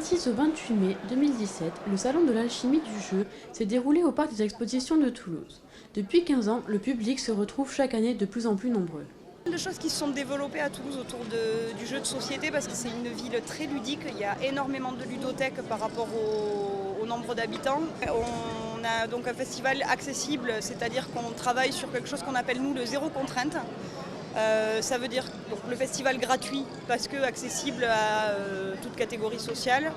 26 au 28 mai 2017, le salon de l'alchimie du jeu s'est déroulé au parc des expositions de Toulouse. Depuis 15 ans, le public se retrouve chaque année de plus en plus nombreux. De choses qui se sont développées à Toulouse autour du jeu de société parce que c'est une ville très ludique, il y a énormément de ludothèques par rapport au nombre d'habitants. On a donc un festival accessible, c'est-à-dire qu'on travaille sur quelque chose qu'on appelle nous le zéro contrainte. Ça veut dire donc, le festival gratuit parce que accessible à toute catégorie sociale.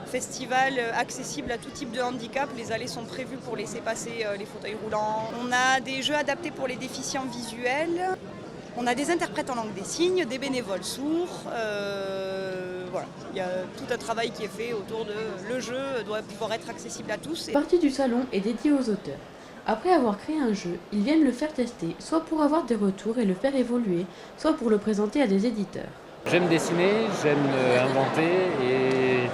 Festival accessible à tout type de handicap, les allées sont prévues pour laisser passer les fauteuils roulants. On a des jeux adaptés pour les déficients visuels. On a des interprètes en langue des signes, des bénévoles sourds. Voilà. Il y a tout un travail qui est fait autour de le jeu doit pouvoir être accessible à tous. Une partie du salon est dédiée aux auteurs. Après avoir créé un jeu, ils viennent le faire tester, soit pour avoir des retours et le faire évoluer, soit pour le présenter à des éditeurs. J'aime dessiner, j'aime inventer et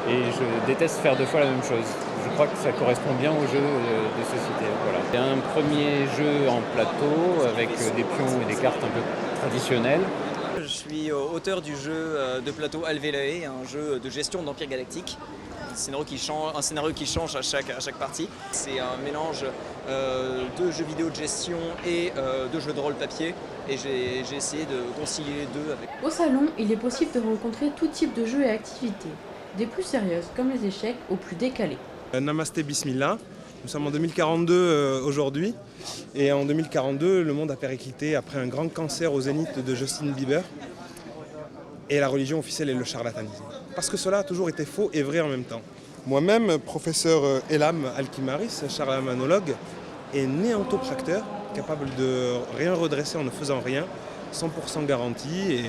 je déteste faire deux fois la même chose. Je crois que ça correspond bien au jeu de société. Voilà. Il y a un premier jeu en plateau avec des pions et des cartes un peu traditionnelles. Je suis auteur du jeu de plateau Alvélae, un jeu de gestion d'Empire Galactique. Un scénario qui change à chaque partie. C'est un mélange de jeux vidéo de gestion et de jeux de rôle papier. Et j'ai essayé de concilier les deux. Au salon, il est possible de rencontrer tout type de jeux et activités, des plus sérieuses comme les échecs aux plus décalés. Namasté Bismillah, nous sommes en 2042 aujourd'hui. Et en 2042, le monde a périclité après un grand cancer au zénith de Justin Bieber. Et la religion officielle est le charlatanisme. Parce que cela a toujours été faux et vrai en même temps. Moi-même, professeur Elam Alkimaris, charlamanologue, et néantopracteur, capable de rien redresser en ne faisant rien, 100% garantie, et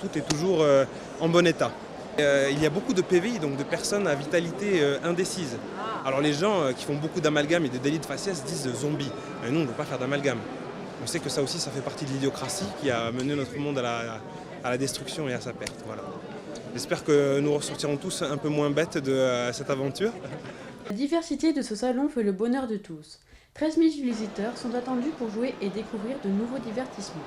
tout est toujours en bon état. Il y a beaucoup de PVI, donc de personnes à vitalité indécise. Alors les gens qui font beaucoup d'amalgame et de délit de faciès disent zombies. Mais nous, on ne veut pas faire d'amalgame. On sait que ça aussi, ça fait partie de l'idiocratie qui a mené notre monde à la destruction et à sa perte. Voilà. J'espère que nous ressortirons tous un peu moins bêtes de cette aventure. La diversité de ce salon fait le bonheur de tous. 13 000 visiteurs sont attendus pour jouer et découvrir de nouveaux divertissements.